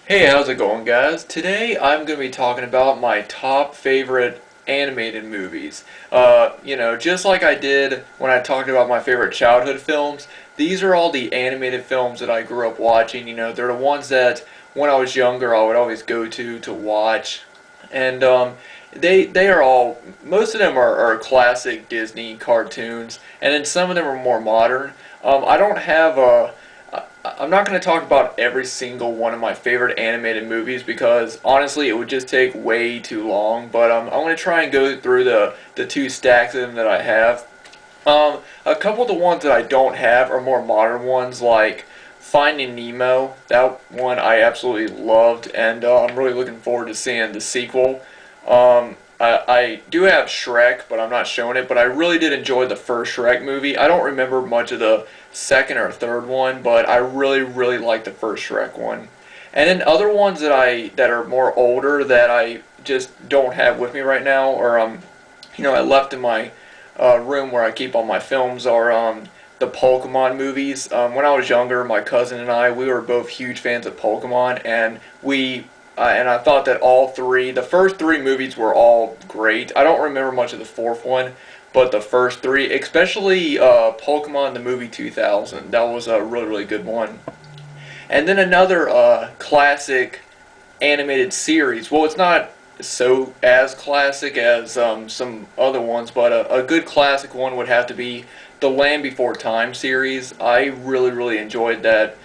Hey, how's it going, guys? Today I'm going to be talking about my top favorite animated movies. Just like I did when I talked about my favorite childhood films, these are all the animated films that I grew up watching. They're the ones that when I was younger I would always go to watch. And they are all, most of them are classic Disney cartoons, and then some of them are more modern. I don't have a I'm not going to talk about every single one of my favorite animated movies because honestly it would just take way too long. But I'm going to try and go through the two stacks of them that I have. A couple of the ones that I don't have are more modern ones like Finding Nemo. That one I absolutely loved, and I'm really looking forward to seeing the sequel. I do have Shrek, but I'm not showing it. But I really did enjoy the first Shrek movie. I don't remember much of the second or third one, but I really liked the first Shrek one. And then other ones that are more older that I just don't have with me right now, or I left in my room where I keep all my films are the Pokemon movies. When I was younger, my cousin and I, we were both huge fans of Pokemon, and I thought that the first three movies were all great. I don't remember much of the fourth one, but the first three, especially Pokemon the movie 2000, that was a really good one. And then another classic animated series. Well, it's not so as classic as some other ones, but a good classic one would have to be the Land Before Time series. I really enjoyed that.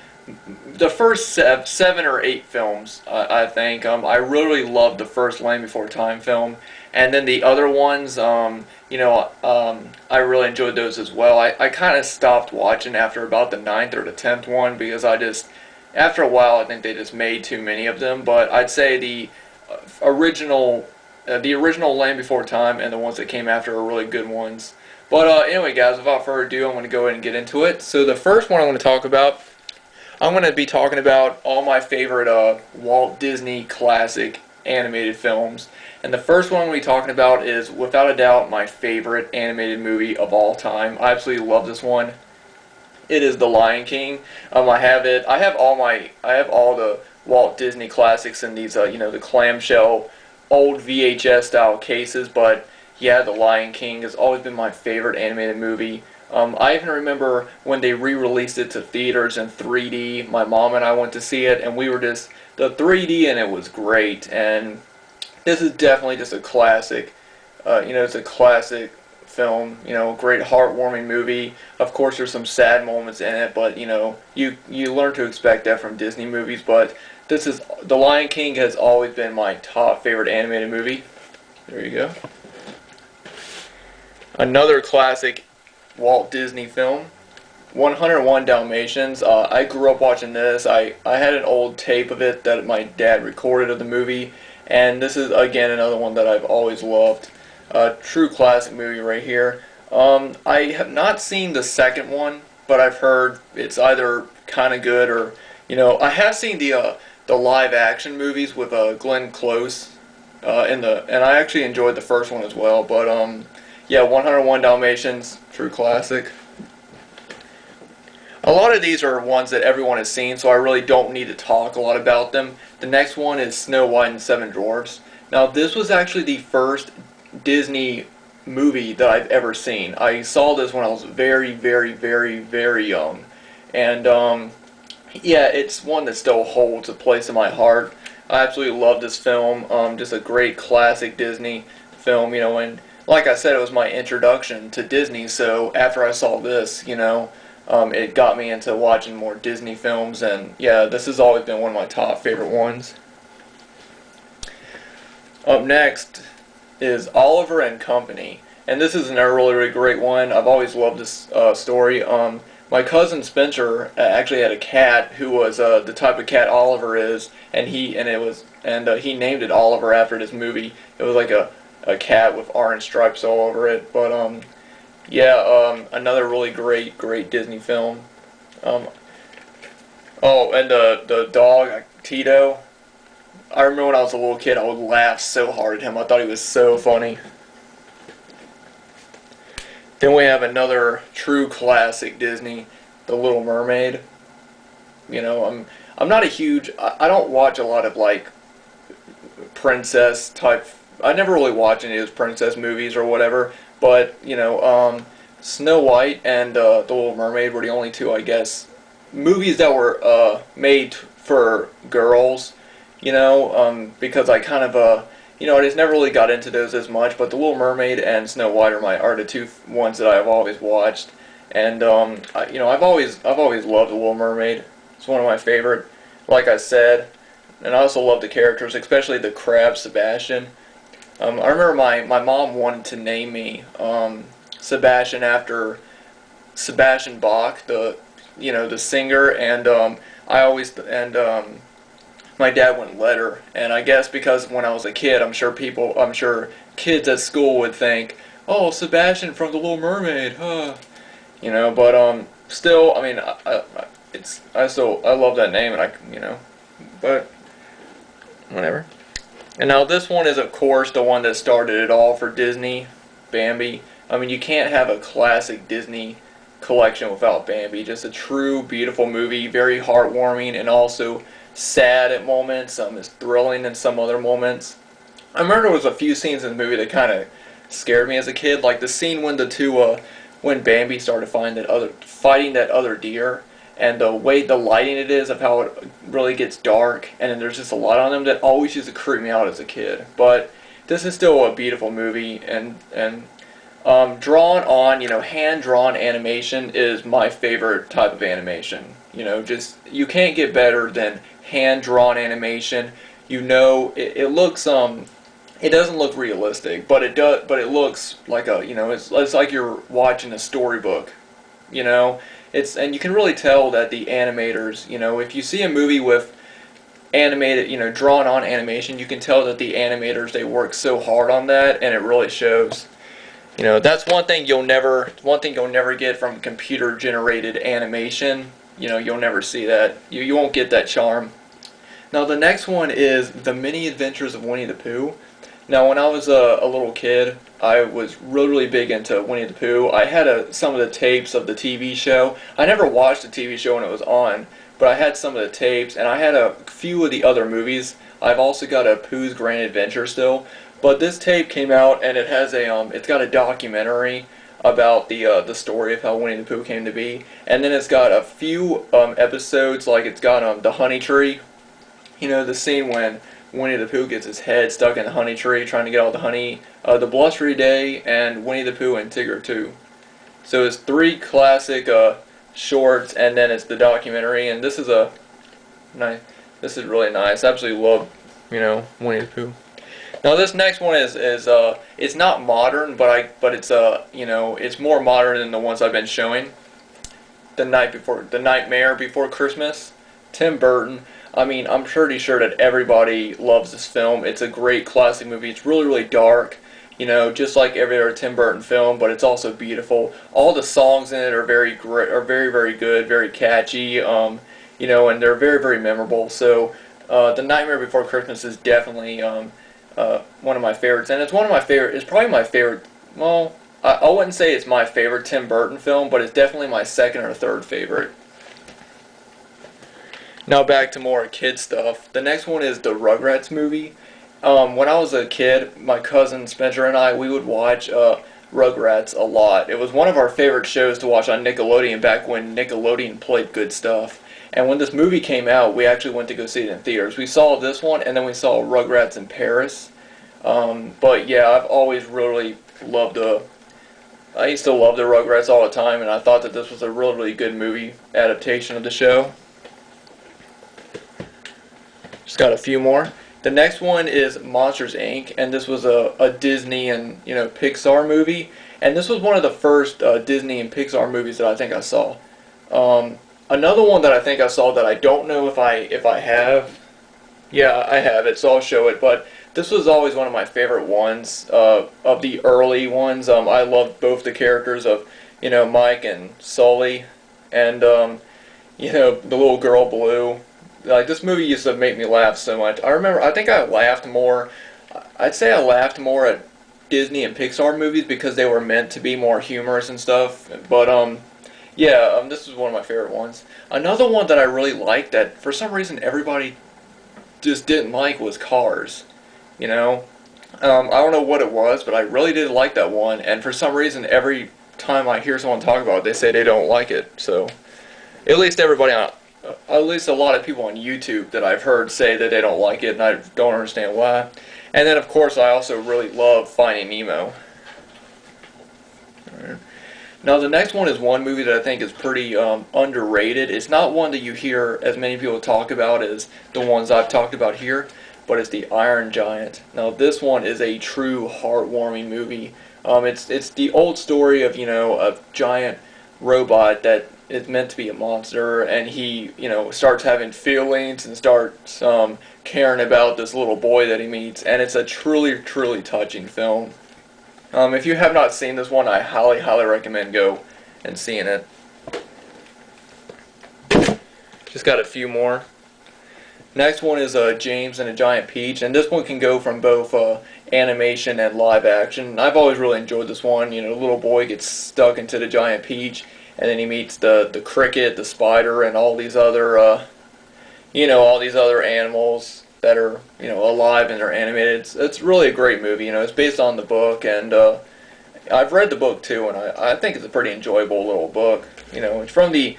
The first seven or eight films, I think. I really loved the first Land Before Time film, and then the other ones, I really enjoyed those as well. I kind of stopped watching after about the ninth or the 10th one because after a while, I think they just made too many of them. But I'd say original, the original Land Before Time and the ones that came after are really good ones. But anyway, guys, without further ado, I'm going to go ahead and get into it. So the first one I'm going to be talking about all my favorite Walt Disney classic animated films. And the first one we'll be talking about is, without a doubt, my favorite animated movie of all time. I absolutely love this one. It is The Lion King. I have it. I have all the Walt Disney classics in these, the clamshell, old VHS style cases. But yeah, The Lion King has always been my favorite animated movie. I even remember when they re-released it to theaters in 3D. My mom and I went to see it, and the 3D in it was great. And this is definitely just a classic. It's a classic film. Great heartwarming movie. Of course, there's some sad moments in it, but you learn to expect that from Disney movies. But The Lion King has always been my top favorite animated movie. There you go. Another classic Walt Disney film, 101 Dalmatians. I grew up watching this. I had an old tape of it that my dad recorded of the movie, and this is again another one that I've always loved. True classic movie right here. I have not seen the second one, but I've heard it's either kind of good or, I have seen the live action movies with Glenn Close, and I actually enjoyed the first one as well. But yeah, 101 Dalmatians, true classic. A lot of these are ones that everyone has seen, so I really don't need to talk a lot about them. The next one is Snow White and the Seven Dwarfs. Now, this was actually the first Disney movie that I've ever seen. I saw this when I was very young. And, yeah, it's one that still holds a place in my heart. I absolutely love this film. Just a great classic Disney film, and like I said, it was my introduction to Disney, so after I saw this, it got me into watching more Disney films, and yeah, this has always been one of my top favorite ones. Up next is Oliver and Company, and this is another really great one. I've always loved this story. My cousin Spencer actually had a cat who was the type of cat Oliver is, and he named it Oliver after this movie. It was like a cat with orange stripes all over it. But yeah, another really great Disney film. Oh, and the dog Tito. I remember when I was a little kid, I would laugh so hard at him. I thought he was so funny. Then we have another true classic Disney, The Little Mermaid. You know, I'm not a huge. I don't watch a lot of like princess type. I never really watch any of those princess movies or whatever. But Snow White and The Little Mermaid were the only two, I guess, movies that were made for girls. Because I kind of I just never really got into those as much. But The Little Mermaid and Snow White are the two ones that I've always watched. And I've always loved The Little Mermaid. It's one of my favorite, like I said. And I also love the characters, especially the crab Sebastian. I remember my mom wanted to name me Sebastian after Sebastian Bach, the singer, and my dad wouldn't let her. And I guess because when I was a kid, I'm sure kids at school would think, oh, Sebastian from The Little Mermaid, huh? But still, I mean, I love that name, and but whatever. And now this one is, of course, the one that started it all for Disney, Bambi. I mean, you can't have a classic Disney collection without Bambi. Just a true, beautiful movie, very heartwarming, and also sad at moments. It's thrilling in some other moments. I remember there was a few scenes in the movie that kind of scared me as a kid, like the scene when Bambi started fighting that other deer, and the way the lighting it is of how it really gets dark, and then there's just a lot on them that always used to creep me out as a kid. But this is still a beautiful movie, and drawn on, hand-drawn animation is my favorite type of animation. Just, you can't get better than hand-drawn animation. It looks, it doesn't look realistic, but it does, but it looks like it's like you're watching a storybook, and you can really tell that the animators, if you see a movie with animated, drawn on animation, you can tell that the animators, they work so hard on that, and it really shows. That's one thing you'll never get from computer generated animation. You'll never see that. You won't get that charm. Now the next one is The Many Adventures of Winnie the Pooh. Now when I was a little kid, I was really big into Winnie the Pooh. I had some of the tapes of the TV show. I never watched the TV show when it was on, but I had some of the tapes, and I had a few of the other movies. I've also got a Pooh's Grand Adventure still. But this tape came out, and it's got a documentary about the story of how Winnie the Pooh came to be, and then it's got a few episodes, like it's got the honey tree, the scene when Winnie the Pooh gets his head stuck in the honey tree trying to get all the honey, the Blustery Day, and Winnie the Pooh and Tigger too. So it's three classic shorts, and then it's the documentary, and this is really nice. I absolutely love Winnie the Pooh. Now this next one is it's not modern, but it's it's more modern than the ones I've been showing. The Nightmare Before Christmas, Tim Burton. I mean, I'm pretty sure that everybody loves this film. It's a great classic movie. It's really dark, just like every other Tim Burton film, but it's also beautiful. All the songs in it are very good, very catchy, and they're very memorable. So The Nightmare Before Christmas is definitely one of my favorites, and it's probably my favorite. Well, I wouldn't say it's my favorite Tim Burton film, but it's definitely my second or third favorite. Now back to more kid stuff. The next one is the Rugrats movie. When I was a kid, my cousin Spencer and I, we would watch Rugrats a lot. It was one of our favorite shows to watch on Nickelodeon back when Nickelodeon played good stuff. And when this movie came out, we actually went to go see it in theaters. We saw this one, and then we saw Rugrats in Paris. But yeah, I've always really loved I used to love the Rugrats all the time, and I thought that this was a really good movie adaptation of the show. Just got a few more. The next one is Monsters, Inc., and this was a Disney and Pixar movie. And this was one of the first Disney and Pixar movies that I think I saw. Another one that I think I saw that I don't know if I have. Yeah, I have it, so I'll show it. But this was always one of my favorite ones of the early ones. I loved both the characters of Mike and Sully, and the little girl Blue. Like, this movie used to make me laugh so much. I think I laughed more. I'd say I laughed more at Disney and Pixar movies because they were meant to be more humorous and stuff. But Yeah, this is one of my favorite ones. Another one that I really liked that for some reason everybody just didn't like was Cars. You know, I don't know what it was, but I really did like that one. And for some reason, every time I hear someone talk about it, they say they don't like it. So at least everybody on, at least a lot of people on YouTube that I've heard say that they don't like it, and I don't understand why. And then of course I also really love Finding Nemo. Alright. Now the next one is one movie that I think is pretty underrated. It's not one that you hear as many people talk about as the ones I've talked about here, but it's The Iron Giant. Now this one is a true heartwarming movie. It's the old story of, you know, a giant robot that is meant to be a monster, and he, you know, starts having feelings and starts caring about this little boy that he meets, and it's a truly, truly touching film. If you have not seen this one, I highly, highly recommend go and seeing it. Just got a few more. Next one is James and the Giant Peach, and this one can go from both animation and live action. I've always really enjoyed this one. You know, the little boy gets stuck into the giant peach, and then he meets the cricket, the spider, and all these other, you know, all these other animals that are, you know, alive and they're animated. It's really a great movie. You know, it's based on the book, and I've read the book too, and I think it's a pretty enjoyable little book. You know, it's from the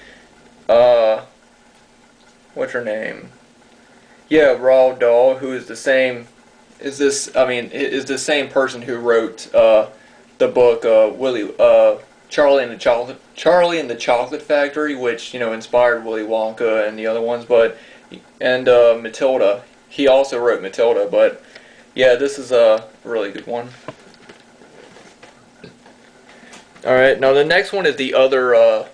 what's her name? Yeah, Roald Dahl, who is the same. Is the same person who wrote the book Charlie and the Chocolate Factory, which, you know, inspired Willy Wonka and the other ones, and Matilda. He also wrote Matilda, but yeah, this is a really good one. Alright, now the next one is the other,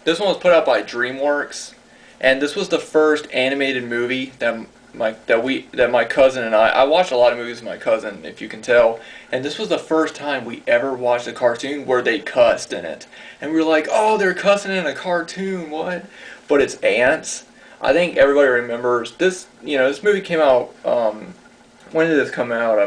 this one was put out by DreamWorks, and this was the first animated movie that my cousin and I watched a lot of movies with my cousin, if you can tell, and this was the first time we ever watched a cartoon where they cussed in it. And we were like, oh, they're cussing in a cartoon, what? But it's ants. I think everybody remembers this. You know, this movie came out, when did this come out?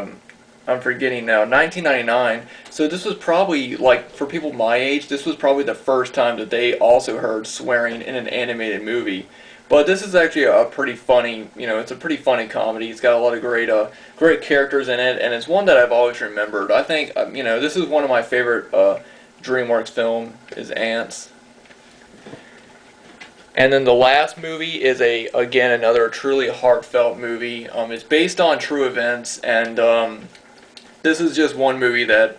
I'm forgetting now. 1999. So this was probably, like, for people my age, this was probably the first time that they also heard swearing in an animated movie. But this is actually a pretty funny, you know, it's a pretty funny comedy. It's got a lot of great characters in it, and it's one that I've always remembered. I think, you know, this is one of my favorite DreamWorks film is Ants. And then the last movie is again another truly heartfelt movie. It's based on true events, and this is just one movie that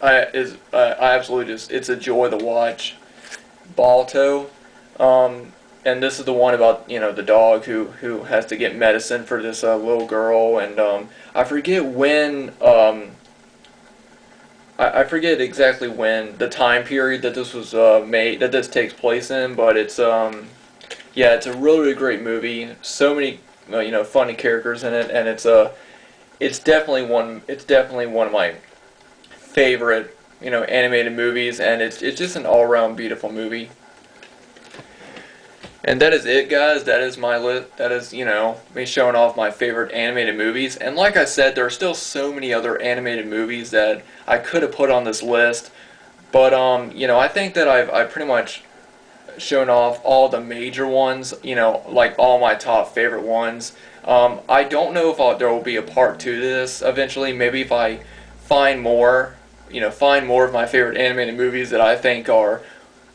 I absolutely it's a joy to watch. Balto. And this is the one about, you know, the dog who has to get medicine for this little girl, and I forget when, I forget exactly when, the time period that this was made, that this takes place in, but it's, yeah, it's a really, really great movie. So many, you know, funny characters in it, and it's definitely one of my favorite, you know, animated movies, and it's just an all-around beautiful movie. And that is it, guys. That is my list. That is, you know, me showing off my favorite animated movies. And like I said, there are still so many other animated movies that I could have put on this list. But, you know, I think that I've pretty much shown off all the major ones, you know, like all my top favorite ones. I don't know if there will be a part 2 to this eventually. Maybe if I find more, you know, find more of my favorite animated movies that I think are,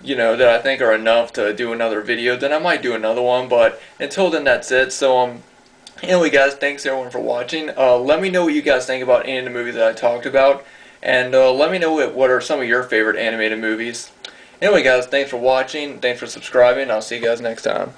you know, that I think are enough to do another video, then I might do another one. But until then, that's it. So, anyway, guys, thanks everyone for watching. Let me know what you guys think about any of the movies that I talked about, and let me know what are some of your favorite animated movies. Anyway, guys, thanks for watching. Thanks for subscribing. I'll see you guys next time.